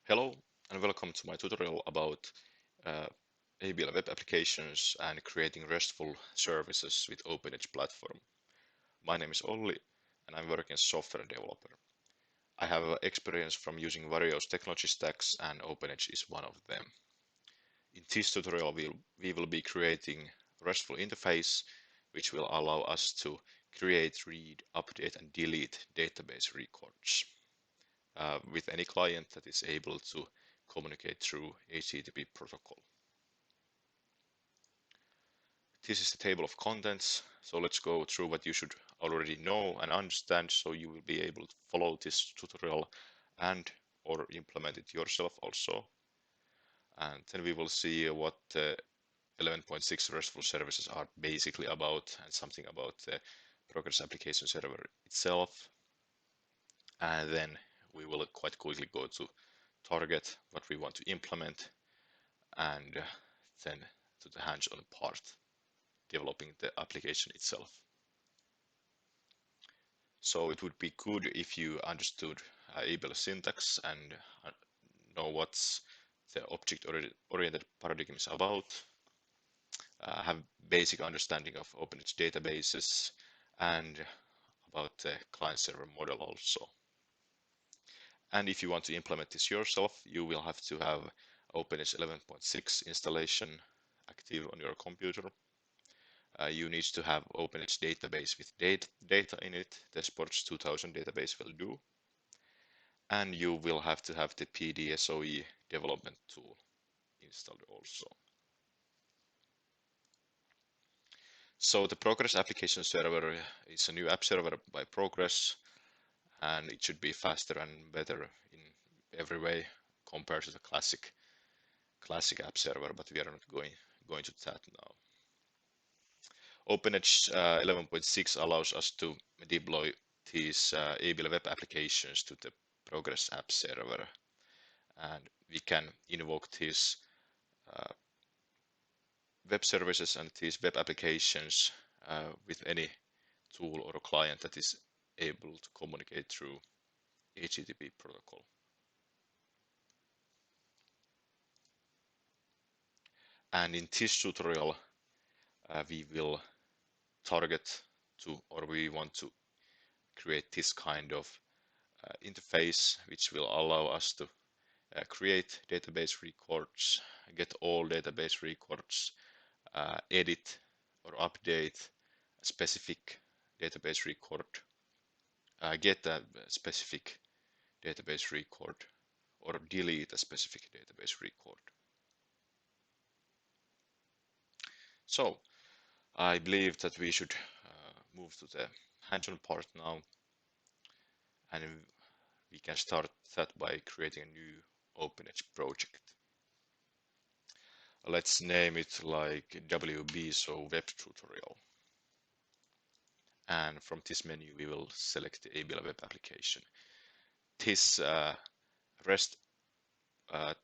Hello and welcome to my tutorial about uh, ABL web applications and creating RESTful services with OpenEdge platform. My name is Olli and I'm working as a software developer. I have experience from using various technology stacks and OpenEdge is one of them. In this tutorial we will be creating RESTful interface which will allow us to create, read, update and delete database records with any client that is able to communicate through HTTP protocol. This is the table of contents, so let's go through what you should already know and understand so you will be able to follow this tutorial and or implement it yourself also. And then we will see what 11.6 RESTful services are basically about and something about the Progress application server itself. And then we will quite quickly go to target what we want to implement and then to the hands-on part, developing the application itself. So it would be good if you understood ABL syntax and know what's the object-oriented paradigm is about, have basic understanding of OpenEdge databases and about the client-server model also. And if you want to implement this yourself, you will have to have OpenEdge 11.6 installation active on your computer. You need to have OpenEdge database with data in it. The Sports 2000 database will do. And you will have to have the PDSOE development tool installed also. So the Progress application server is a new app server by Progress, and it should be faster and better in every way compared to the classic app server, but we are not going to that now. OpenEdge 11.6 allows us to deploy these ABL web applications to the Progress app server, and we can invoke these web services and these web applications with any tool or client that is able to communicate through HTTP protocol. And in this tutorial, we will target to, or we want to create this kind of interface which will allow us to create database records, get all database records, edit or update a specific database record, get a specific database record, or delete a specific database record. So I believe that we should move to the hands-on part now, and we can start that by creating a new OpenEdge project. Let's name it like WB, so web tutorial. And from this menu, we will select the ABL web application. This REST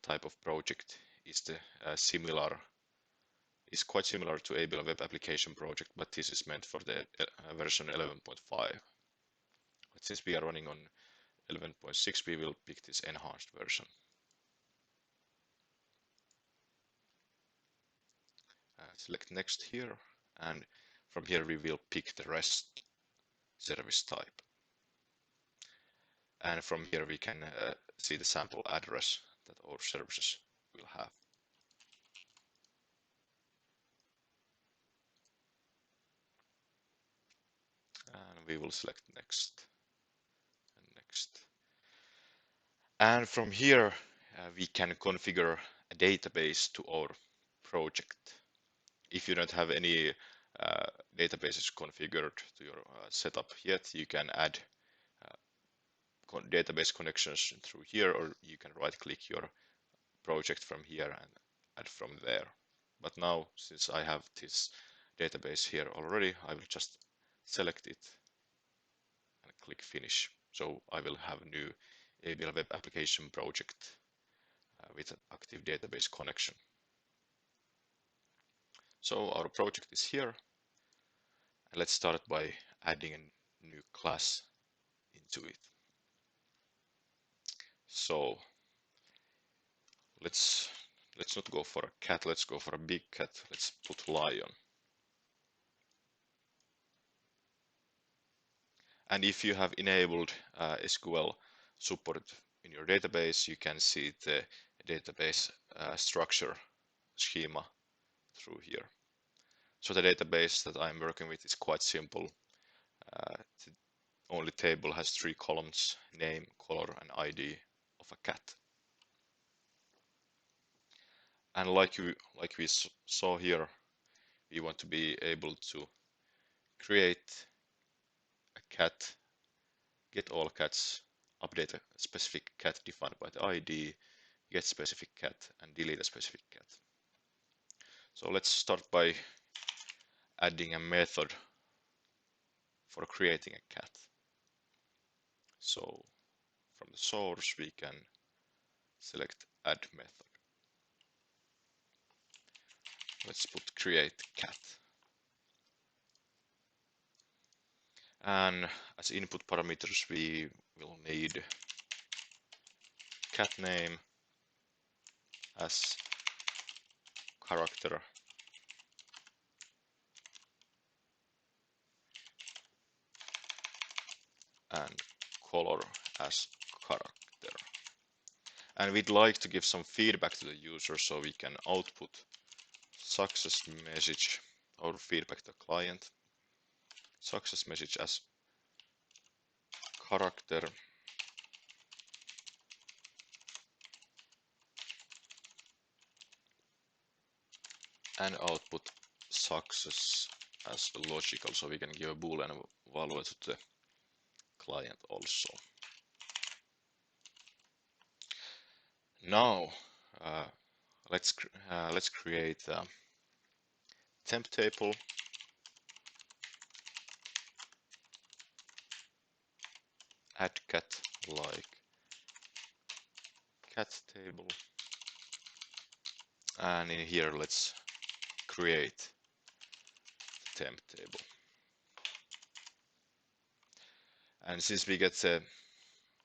type of project is quite similar to ABL web application project, but this is meant for the version 11.5. But since we are running on 11.6, we will pick this enhanced version. Select next here, and from here we will pick the REST service type. And from here we can see the sample address that our services will have. And we will select next and next. And from here we can configure a database to our project. If you don't have any databases configured to your setup yet, you can add database connections through here, or you can right click your project from here and add from there. But now, since I have this database here already, I will just select it and click finish. So I will have a new ABL web application project with an active database connection. So our project is here. And let's start by adding a new class into it. So let's not go for a cat, let's go for a big cat. Let's put lion. And if you have enabled SQL support in your database, you can see the database structure schema through here. So the database that I'm working with is quite simple. The only table has 3 columns: name, color, and ID of a cat. And like we saw here, we want to be able to create a cat, get all cats, update a specific cat defined by the ID, get specific cat, and delete a specific cat. So let's start by adding a method for creating a cat. So from the source we can select add method. Let's put create cat. And as input parameters we will need cat name as character, and color as character. And we'd like to give some feedback to the user, so we can output success message or feedback to the client. Success message as character and output success as logical, so we can give a boolean value to the client also. Now let's create a temp table. Add cat like cat table, and in here let's create the temp table. And since we get the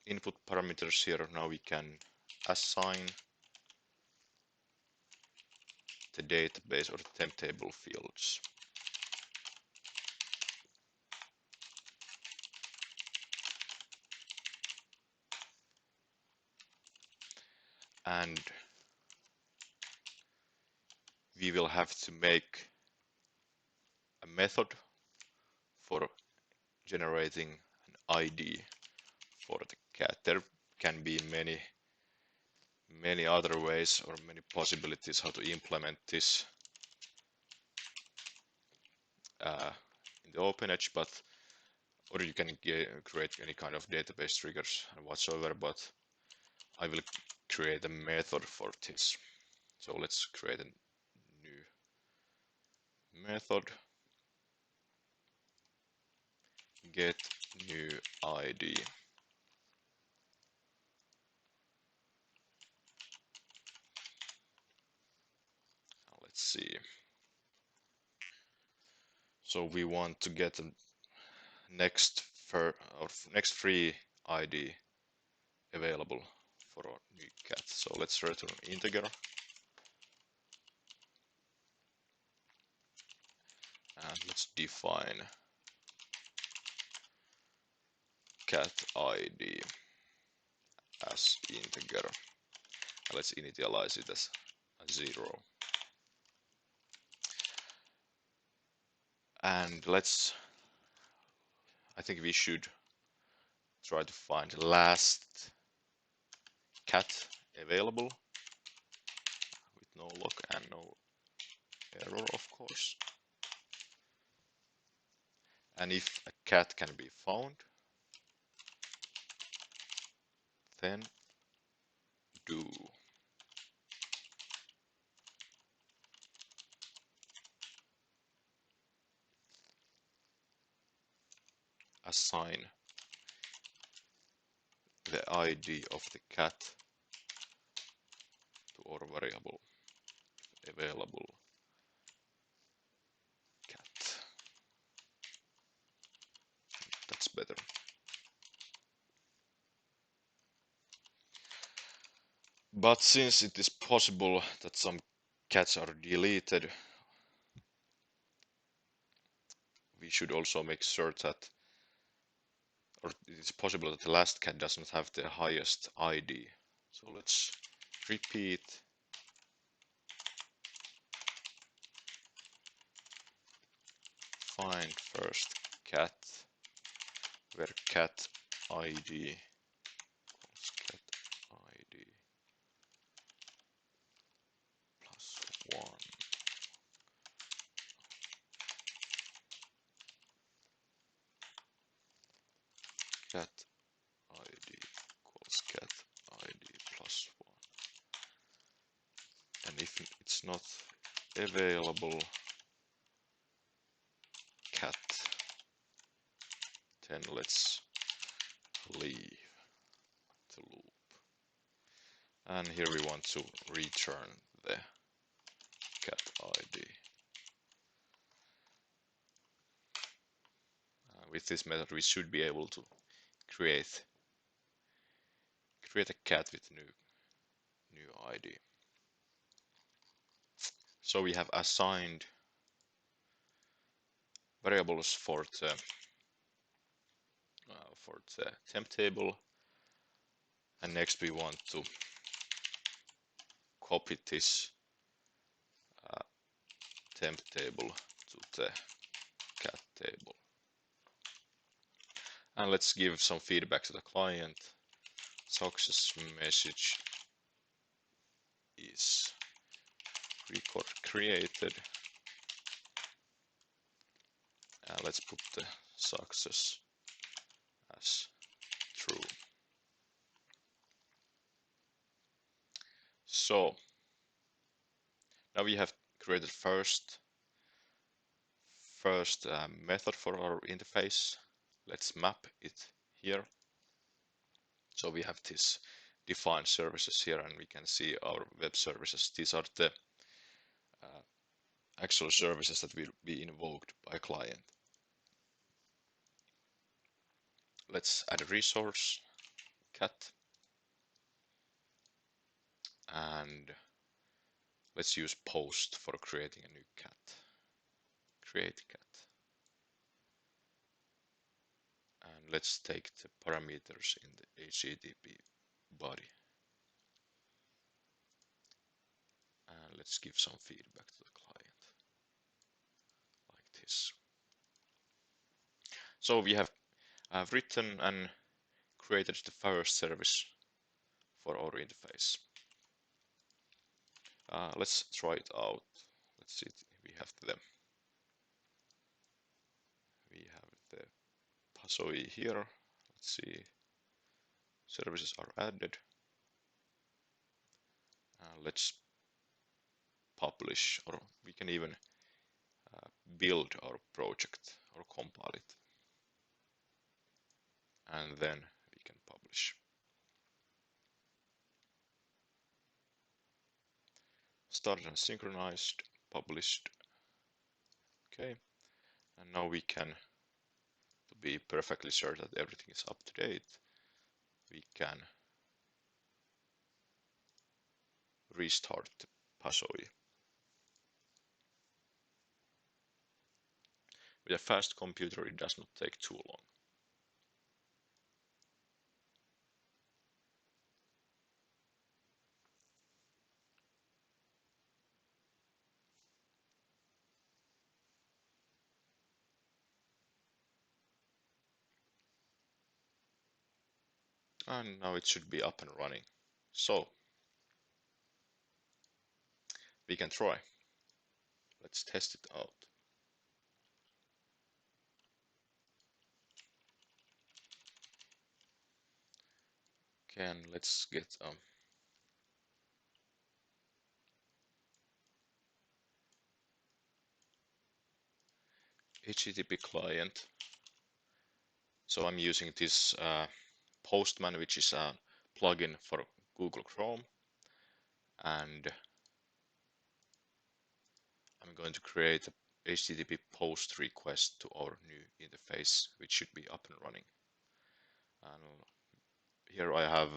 input parameters here, now we can assign the database or the temp table fields. And we will have to make a method for generating an ID for the cat. There can be many other ways or many possibilities how to implement this in the OpenEdge, or you can create any kind of database triggers and whatsoever, but I will create a method for this. So let's create a new method, get new ID. Let's see. So we want to get the next free ID available for our new cat. So let's return integer and let's define cat ID as integer. Let's initialize it as a 0. And I think we should try to find the last cat available with no lock and no error, of course. And if a cat can be found, then do. Assign the ID of the cat to our variable available cat. That's better. But since it is possible that some cats are deleted, we should also make sure that, or it is possible that the last cat does not have the highest ID. So let's repeat find first cat where cat ID equals cat ID plus 1. Cat ID equals cat ID plus 1. And if it's not available cat, then let's leave the loop. And here we want to return the cat ID. With this method we should be able to create a cat with new ID. So we have assigned variables for the temp table, and next we want to copy this temp table to the cat table. And let's give some feedback to the client. Success message is record created. And let's put the success as true. So now we have created first method for our interface. Let's map it here. So we have this defined services here, and we can see our web services. These are the actual services that will be invoked by client. Let's add a resource, cat, and let's use post for creating a new cat. Create cat. And let's take the parameters in the HTTP body. And let's give some feedback to the client, like this. So we have written and created the first service for our interface. Let's try it out. Let's see. We have the Pasoi here. Let's see. Services are added. Let's publish, or we can even build our project or compile it, and then we can publish. Started and synchronized, published. Okay, and now we can, to be perfectly sure that everything is up to date, we can restart Pasoi. With a fast computer, it does not take too long. And now it should be up and running. So we can try. Let's test it out. Okay, and let's get HTTP client. So I'm using this Postman, which is a plugin for Google Chrome, and I'm going to create a HTTP post request to our new interface, which should be up and running. And here I have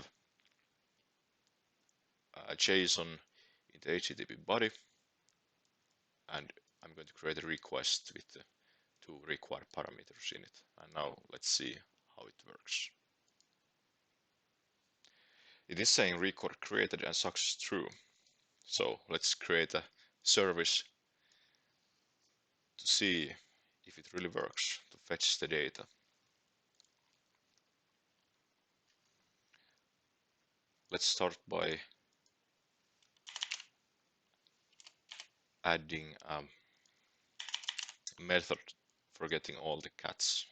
JSON in the HTTP body, and I'm going to create a request with the two required parameters in it. And now let's see how it works. It is saying record created and success true. So let's create a service to see if it really works, to fetch the data. Let's start by adding a method for getting all the cats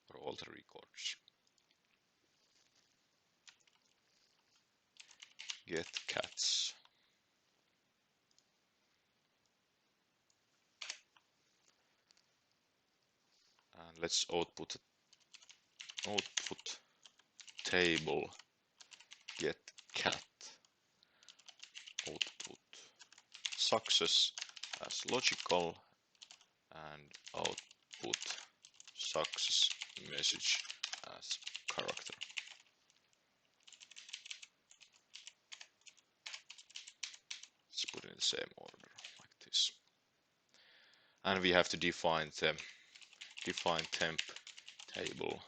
or all the records. Get cats. And let's output table get cat output success as logical and output success message as character. Let's put it in the same order like this. And we have to define temp table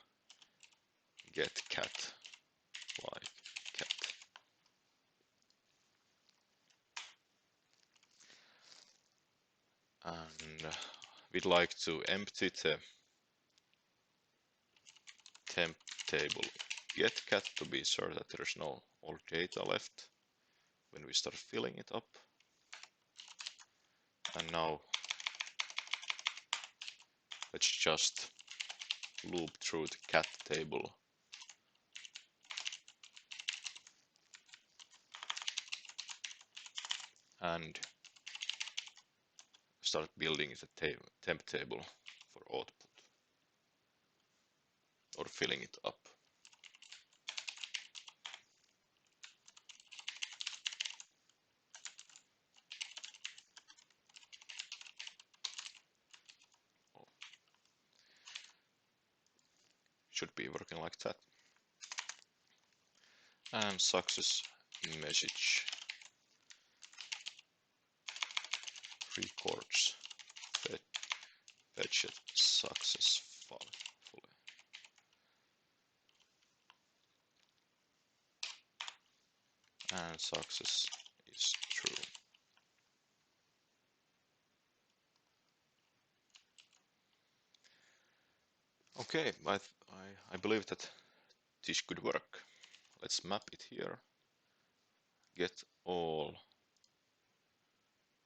get cat like cat. And we'd like to empty the temp table get cat to be sure that there's no old data left when we start filling it up. And now let's just loop through the cat table and start building the temp table for output or filling it up. Should be working like that. And success message records fetched successfully. And success is true. Okay, but I believe that this could work. Let's map it here. Get all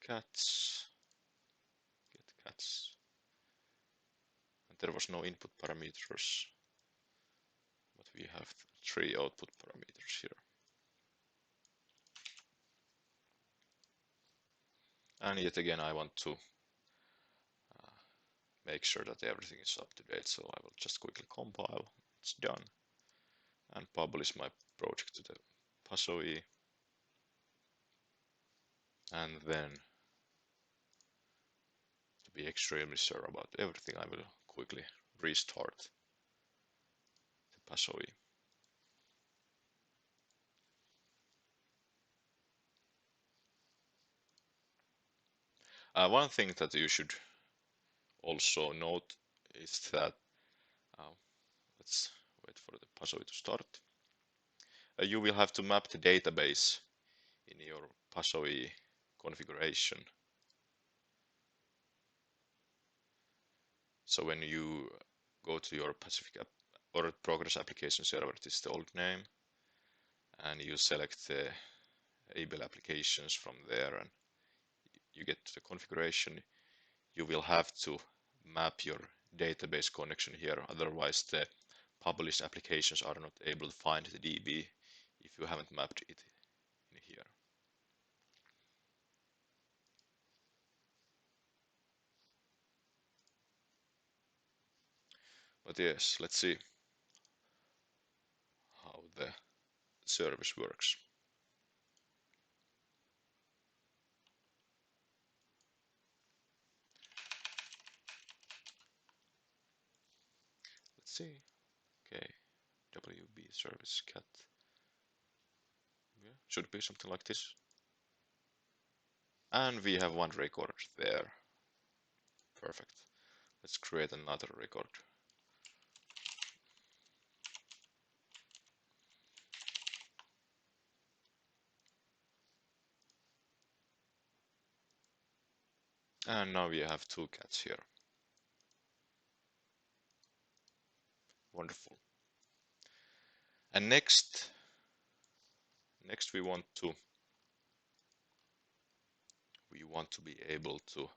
cats. Get cats. And there was no input parameters, but we have 3 output parameters here. And yet again, I want to make sure that everything is up to date. So I will just quickly compile. It's done. And publish my project to the PASOE. And then, to be extremely sure about everything, I will quickly restart the PASOE. One thing that you should also note is that, let's wait for the PASOE to start. You will have to map the database in your PASOE configuration. So when you go to your Pacific app or Progress application server, this is the old name, and you select the ABL applications from there, and you get to the configuration. You will have to map your database connection here, otherwise the published applications are not able to find the DB if you haven't mapped it in here. But yes, let's see how the service works. Let's see. Okay, WB service cat. Yeah. should be something like this. And we have one record there. Perfect. Let's create another record. And now we have two cats here. Wonderful. And next we want to be able to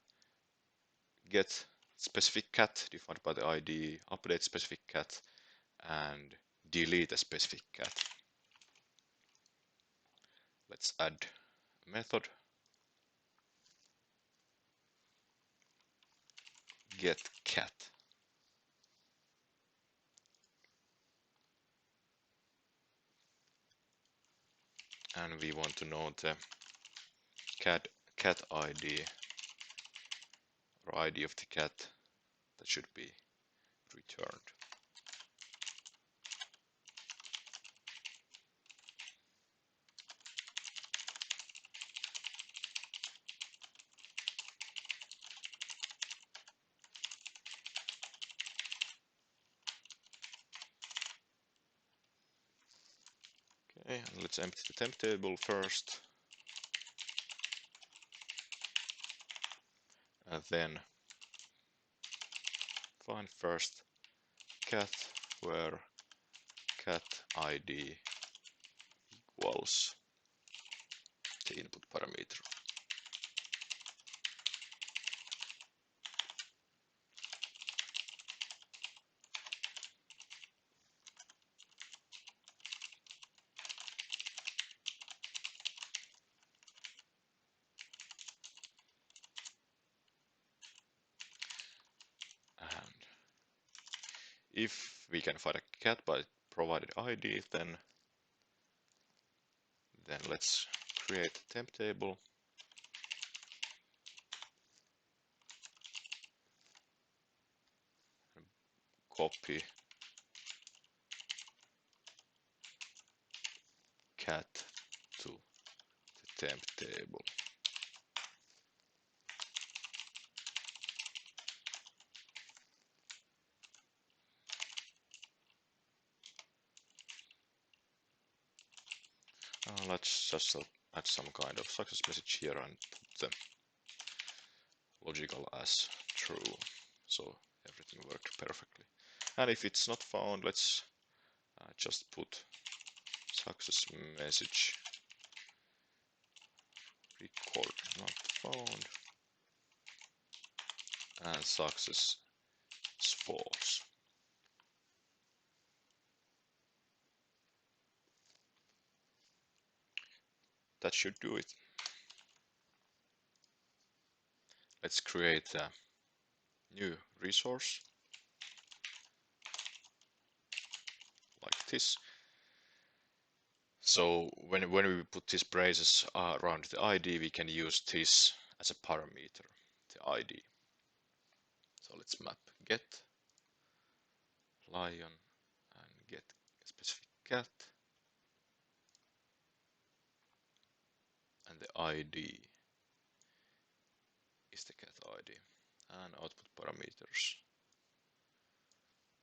get specific cat defined by the ID, update specific cat, and delete a specific cat. Let's add a method get cat. And we want to know the cat ID or ID of the cat that should be returned. Okay, and let's empty the temp table first. And then find first cat where cat ID equals the input parameter. And if we can find a cat by provided ID, then let's create a temp table. Copy cat to the temp table. Let's just add some kind of success message here and put the logical as true, so everything worked perfectly. And if it's not found, let's just put success message record not found and success is false. That should do it. Let's create a new resource like this. So when we put these braces around the ID, we can use this as a parameter, the ID. So let's map get lion and get specific cat, and the ID is the cat ID, and output parameters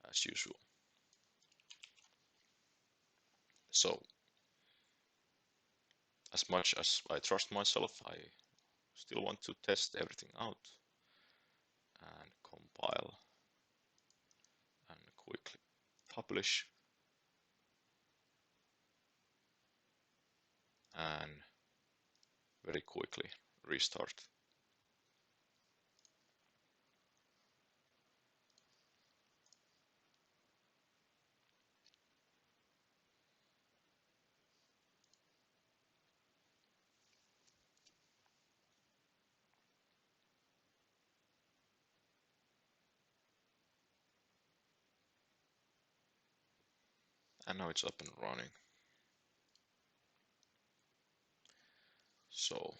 as usual. So as much as I trust myself, I still want to test everything out and compile and quickly publish and very quickly restart. And now it's up and running. So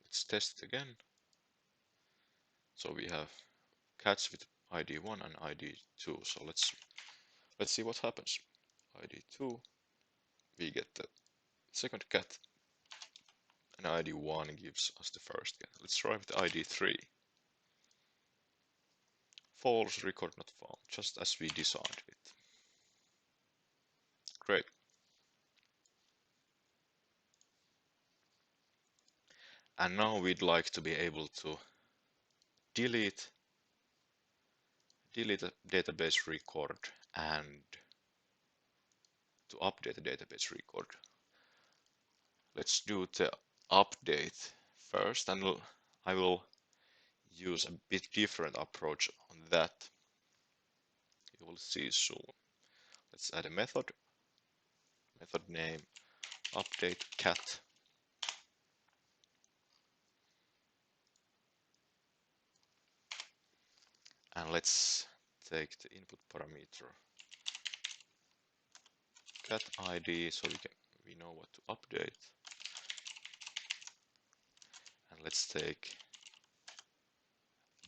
let's test it again. So we have cats with ID 1 and ID 2. So let's see what happens. ID 2, we get the second cat, and ID 1 gives us the first cat. Let's try with ID 3. False, record not found, just as we designed it. Great. And now we'd like to be able to delete a database record and to update the database record. Let's do the update first, and I will use a bit different approach on that. You will see soon. Let's add a method name update cat, and let's take the input parameter cat ID so we know what to update, and let's take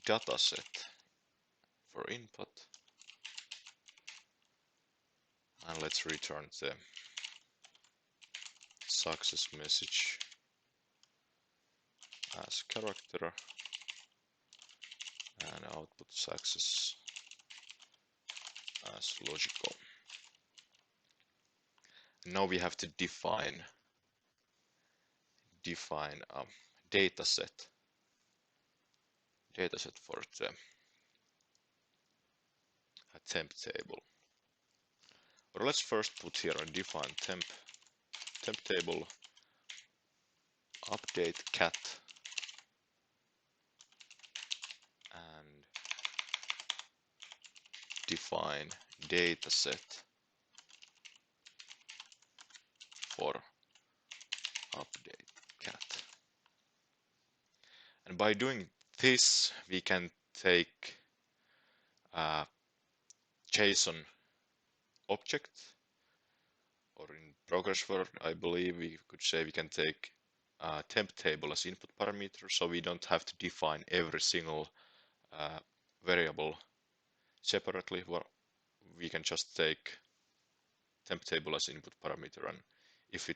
dataset for input, and let's return the success message as character and output success as logical. Now we have to define a dataset for the temp table. Or let's first put here a define temp table update cat and define dataset for update cat. And by doing this, we can take a JSON object, or in Progress Word, I believe we could say we can take a temp table as input parameter, so we don't have to define every single variable separately. Well, we can just take temp table as input parameter, and if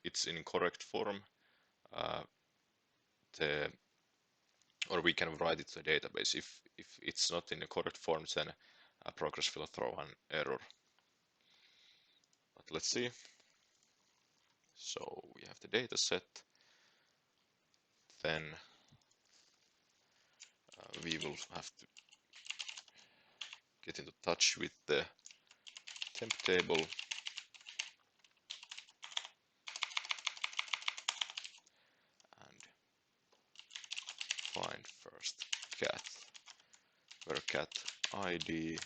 it's in correct form, or we can write it to the database. If it's not in the correct form, then Progress will throw an error. But let's see. So we have the data set. Then we will have to get into touch with the temp table. And find first cat, where cat ID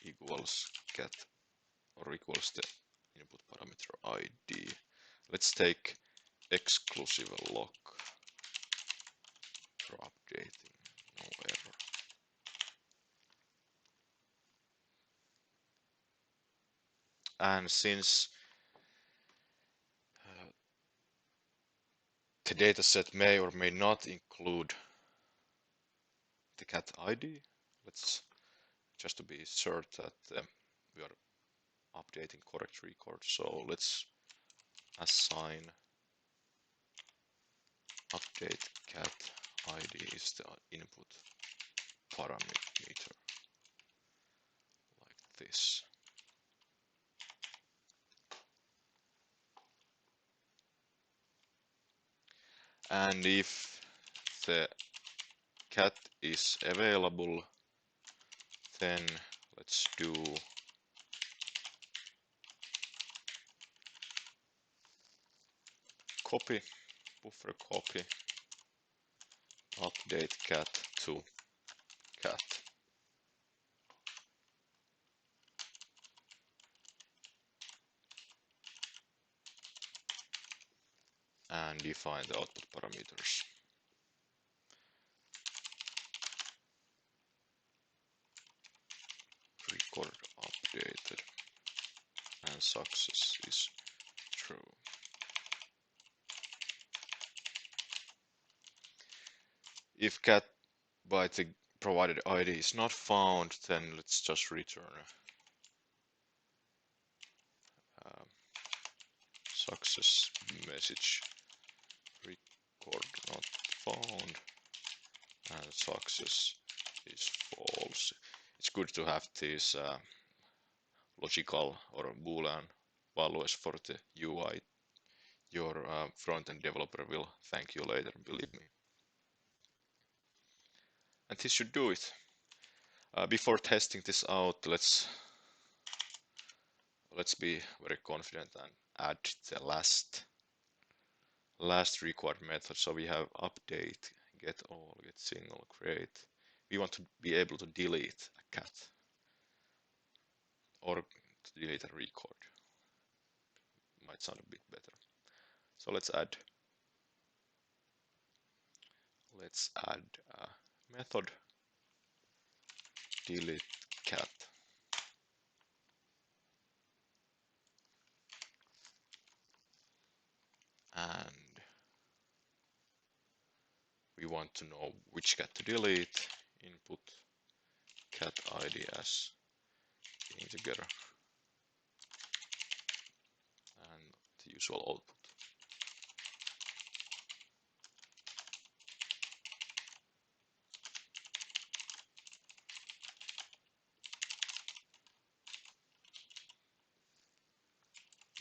equals cat or equals the input parameter ID. Let's take exclusive lock for updating, no error. And since the dataset may or may not include the cat ID, let's just to be sure that we are updating correct record. So let's assign update cat ID is the input parameter like this. And if the cat is available, then let's do copy, buffer copy, update cat to cat. And define the output parameters. Record updated and success is true. If cat by the provided ID is not found, then let's just return success message record not found, and success is false. It's good to have these logical or boolean values for the UI. Your front-end developer will thank you later, believe me. And this should do it. Before testing this out, let's be very confident and add the last required method. So we have update, get all, get single, create. We want to be able to delete a cat or to delete a record. Might sound a bit better. So let's add a method delete cat. And we want to know which cat to delete. Input cat ID as integer and the usual output.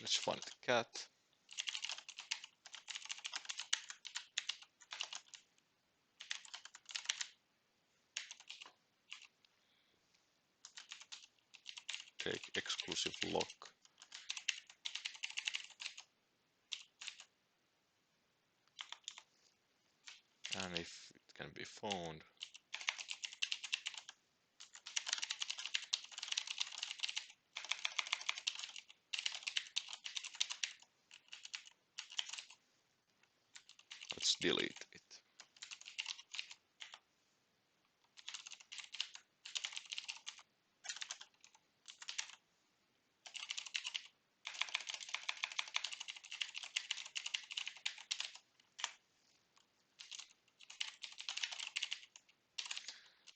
Let's find the cat. Take exclusive lock. And if it can be found, let's delete it.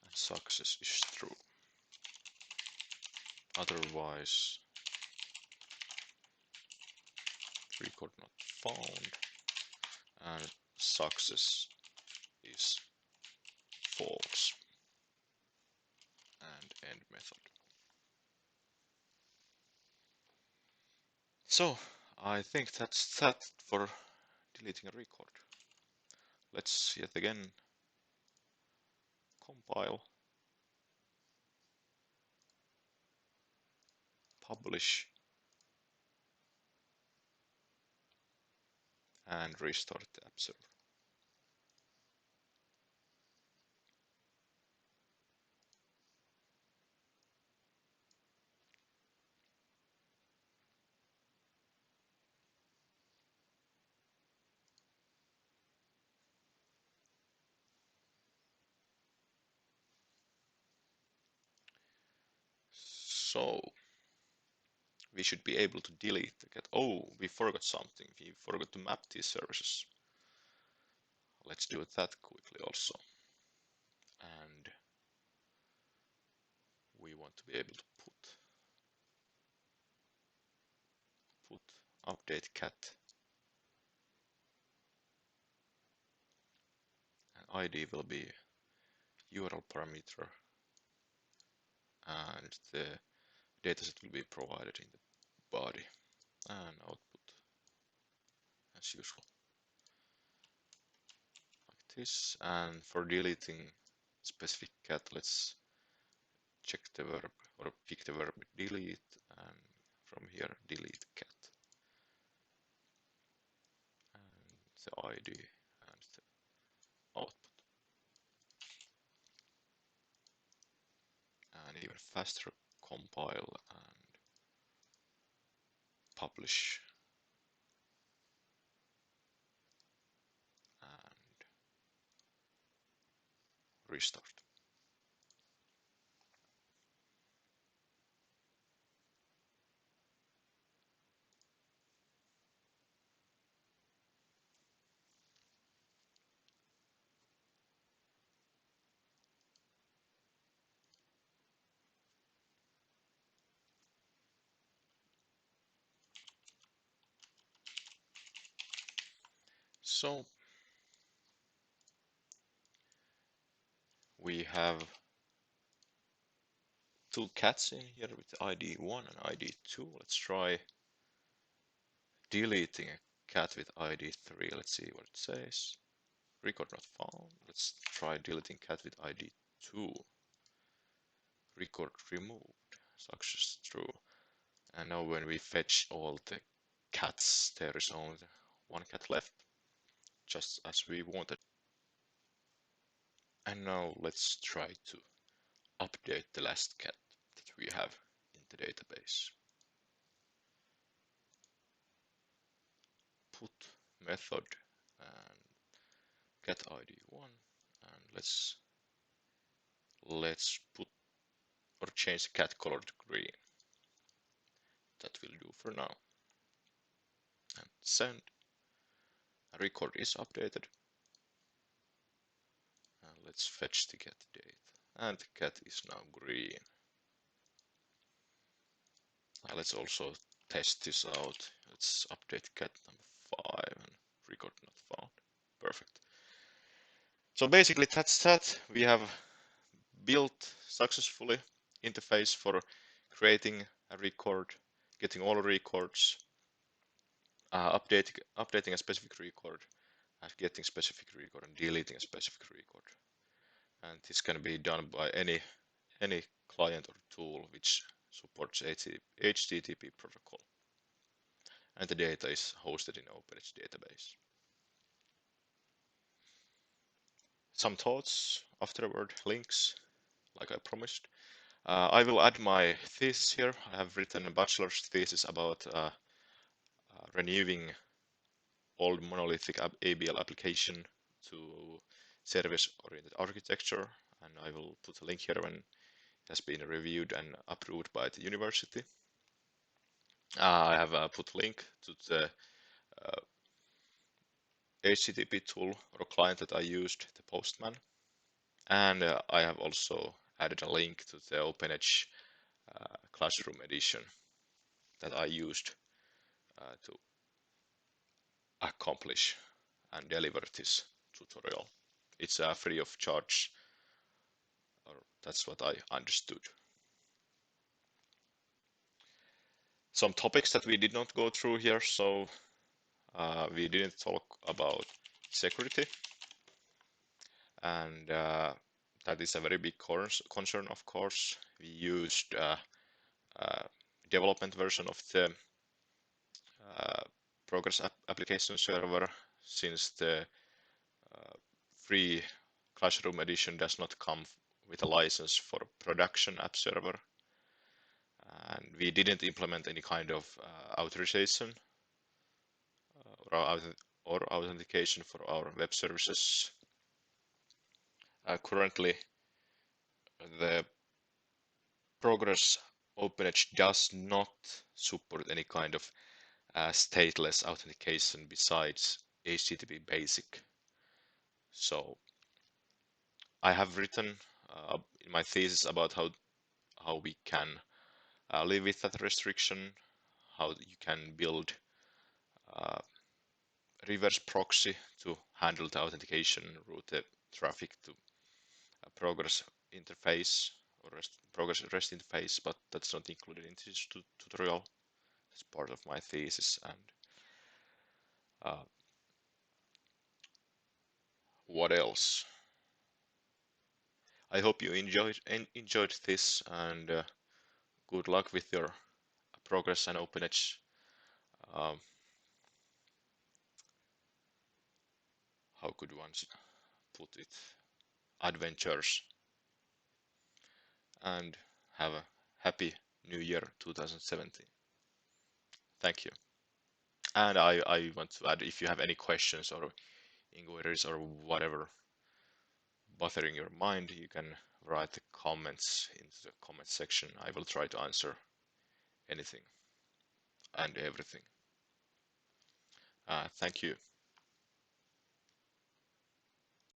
And success is true. Otherwise, record not found, and success is false. And end method. So I think that's that for deleting a record. Let's yet again compile, publish, and restart the app server. So we should be able to delete the cat. Oh, we forgot something. We forgot to map these services. Let's do that quickly also. And we want to be able to put update cat and ID will be URL parameter, and the dataset will be provided in the body, and output as usual like this. And for deleting specific cat, let's check the verb or pick the verb delete, and from here delete cat and the ID and the output. And even faster, compile and publish and restart. So we have two cats in here with ID 1 and ID 2. Let's try deleting a cat with ID 3. Let's see what it says. Record not found. Let's try deleting cat with ID 2. Record removed. Success true. And now when we fetch all the cats, there is only one cat left, just as we wanted. And now let's try to update the last cat that we have in the database. Put method and get ID 1, and let's put or change the cat color to green. That will do for now. And send. A record is updated. And let's fetch the cat data. And the cat is now green. Now let's also test this out. Let's update cat number 5 and record not found. Perfect. So basically that's that. We have built successfully interface for creating a record, getting all records, updating a specific record, getting specific record, and deleting a specific record. And this can be done by any client or tool which supports HTTP protocol. And the data is hosted in OpenEdge database. Some thoughts afterward, links, like I promised. I will add my thesis here. I have written a bachelor's thesis about renewing old monolithic ABL application to service-oriented architecture, and I will put a link here when it has been reviewed and approved by the university. I have put a link to the HTTP tool or client that I used, the Postman, and I have also added a link to the OpenEdge Classroom edition that I used to accomplish and deliver this tutorial. It's free of charge, or that's what I understood. Some topics that we did not go through here, so we didn't talk about security, and that is a very big concern, of course. We used development version of the Progress application server, since the free Classroom edition does not come with a license for production app server. And we didn't implement any kind of authorization or authentication for our web services. Currently, the Progress OpenEdge does not support any kind of stateless authentication besides HTTP basic. So I have written in my thesis about how we can live with that restriction, how you can build reverse proxy to handle the authentication, route the traffic to a Progress interface or Progress REST interface, but that's not included in this tutorial. It's part of my thesis. And what else? I hope you enjoyed this, and good luck with your Progress and OpenEdge. How could one put it? Adventures. And have a happy New Year 2017. Thank you. And I want to add, if you have any questions or inquiries or whatever bothering your mind, you can write the comments into the comment section. I will try to answer anything and everything. Thank you.